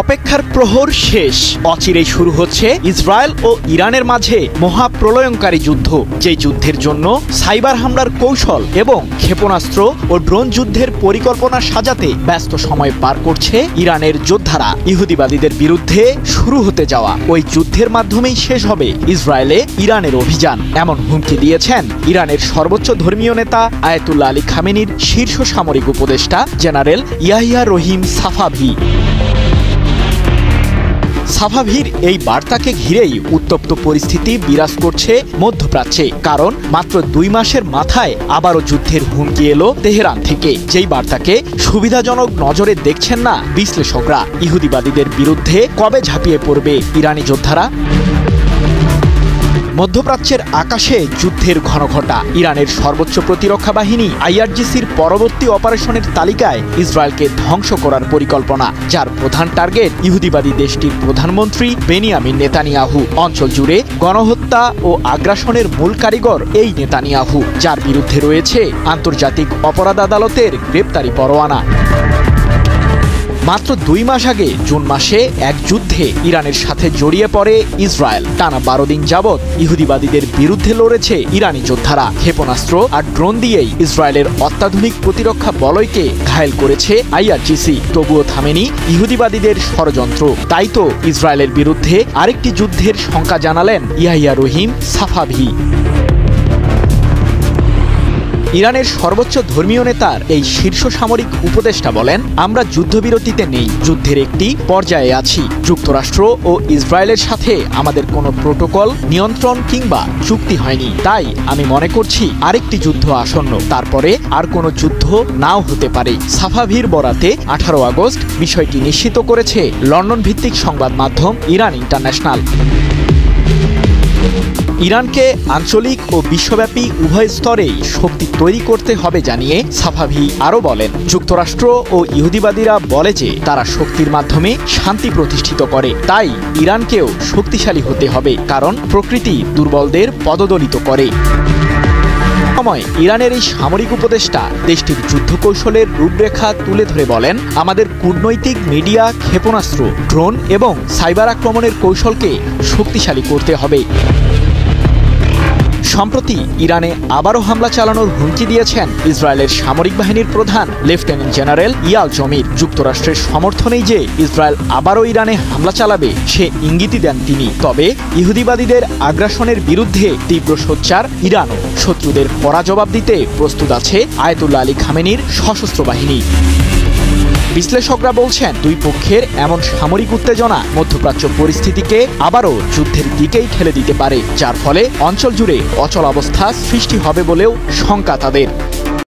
অপেক্ষার প্রহর শেষ। অচিরেই শুরু হচ্ছে ইসরায়েল ও ইরানের মাঝে মহাপ্রলয়ঙ্কারী যুদ্ধ, যে যুদ্ধের জন্য সাইবার হামলার কৌশল এবং ক্ষেপণাস্ত্র ও ড্রোন যুদ্ধের পরিকল্পনা সাজাতে ব্যস্ত সময় পার করছে ইরানের যোদ্ধারা। ইহুদিবাদীদের বিরুদ্ধে শুরু হতে যাওয়া ওই যুদ্ধের মাধ্যমেই শেষ হবে ইসরায়েলে ইরানের অভিযান, এমন হুমকি দিয়েছেন ইরানের সর্বোচ্চ ধর্মীয় নেতা আয়াতুল্লাহ আলী খামেনির শীর্ষ সামরিক উপদেষ্টা জেনারেল ইয়াহিয়া রহিম সাফাভি। সাফাভির এই বার্তাকে ঘিরেই উত্তপ্ত পরিস্থিতি বিরাজ করছে মধ্যপ্রাচ্যে, কারণ মাত্র 2 মাসের মাথায় আবারও যুদ্ধের হুমকি এলো তেহরান থেকে, যেই বার্তাকে সুবিধাজনক নজরে দেখছেন না বিশ্লেষকরা। ইহুদিবাদীদের বিরুদ্ধে কবে ঝাঁপিয়ে পড়বে ইরানি যোদ্ধারা? মধ্যপ্রাচ্যের আকাশে যুদ্ধের ঘনঘটা। ইরানের সর্বোচ্চ প্রতিরক্ষা বাহিনী আইআরজিসির পরবর্তী অপারেশনের তালিকায় ইসরায়েলকে ধ্বংস করার পরিকল্পনা, যার প্রধান টার্গেট ইহুদিবাদী দেশটির প্রধানমন্ত্রী বেনিয়ামিন নেতানিয়াহু। অঞ্চল জুড়ে গণহত্যা ও আগ্রাসনের মূল কারিগর এই নেতানিয়াহু, যার বিরুদ্ধে রয়েছে আন্তর্জাতিক অপরাধ আদালতের গ্রেপ্তারি পরোয়ানা। মাত্র 2 মাস আগে জুন মাসে এক যুদ্ধে ইরানের সাথে জড়িয়ে পড়ে ইসরায়েল। টানা 12 দিন যাবৎ ইহুদিবাদীদের বিরুদ্ধে লড়েছে ইরানি যোদ্ধারা। ক্ষেপণাস্ত্র আর ড্রোন দিয়েই ইসরায়েলের অত্যাধুনিক প্রতিরক্ষা বলয়কে ঘায়েল করেছে আইআরজিসি। তবুও থামেনি ইহুদিবাদীদের ষড়যন্ত্র। তাই তো ইসরায়েলের বিরুদ্ধে আরেকটি যুদ্ধের শঙ্কা জানালেন ইয়াহিয়া রহিম সাফাভি। ইরানের সর্বোচ্চ ধর্মীয় নেতার এই শীর্ষ সামরিক উপদেষ্টা বলেন, আমরা যুদ্ধবিরতিতে নেই, যুদ্ধের একটি পর্যায়ে আছি। যুক্তরাষ্ট্র ও ইসরায়েলের সাথে আমাদের কোনো প্রোটোকল, নিয়ন্ত্রণ কিংবা চুক্তি হয়নি। তাই আমি মনে করছি আরেকটি যুদ্ধ আসন্ন, তারপরে আর কোনো যুদ্ধ নাও হতে পারে। সাফাভির বরাতে 18 আগস্ট বিষয়টি নিশ্চিত করেছে লন্ডন ভিত্তিক সংবাদ মাধ্যম ইরান ইন্টারন্যাশনাল। ইরানকে আঞ্চলিক ও বিশ্বব্যাপী উভয় স্তরেই শক্তি তৈরি করতে হবে জানিয়ে সাফাভি আরও বলেন, যুক্তরাষ্ট্র ও ইহুদিবাদীরা বলে যে তারা শক্তির মাধ্যমে শান্তি প্রতিষ্ঠিত করে, তাই ইরানকেও শক্তিশালী হতে হবে, কারণ প্রকৃতি দুর্বলদের পদদলিত করে। সময় ইরানের এই সামরিক উপদেষ্টা দেশটির যুদ্ধ কৌশলের রূপরেখা তুলে ধরে বলেন, আমাদের কূটনৈতিক, মিডিয়া, ক্ষেপণাস্ত্র, ড্রোন এবং সাইবার আক্রমণের কৌশলকে শক্তিশালী করতে হবে। সম্প্রতি ইরানে আবারও হামলা চালানোর হুমকি দিয়েছেন ইসরায়েলের সামরিক বাহিনীর প্রধান লেফটেন্যান্ট জেনারেল ইয়াল জমির। যুক্তরাষ্ট্রের সমর্থনেই যে ইসরায়েল আবারও ইরানে হামলা চালাবে সে ইঙ্গিতই দেন তিনি। তবে ইহুদিবাদীদের আগ্রাসনের বিরুদ্ধে তীব্র সোচ্চার ইরানও। শত্রুদের কড়া জবাব দিতে প্রস্তুত আছে আয়াতুল্লাহ আলী খামেনির সশস্ত্র বাহিনী। বিশ্লেষকরা বলছেন, দুই পক্ষের এমন সামরিক উত্তেজনা মধ্যপ্রাচ্য পরিস্থিতিকে আবারও যুদ্ধের দিকেই ঠেলে দিতে পারে, যার ফলে অঞ্চল জুড়ে অচলাবস্থা সৃষ্টি হবে বলেও শঙ্কা তাদের।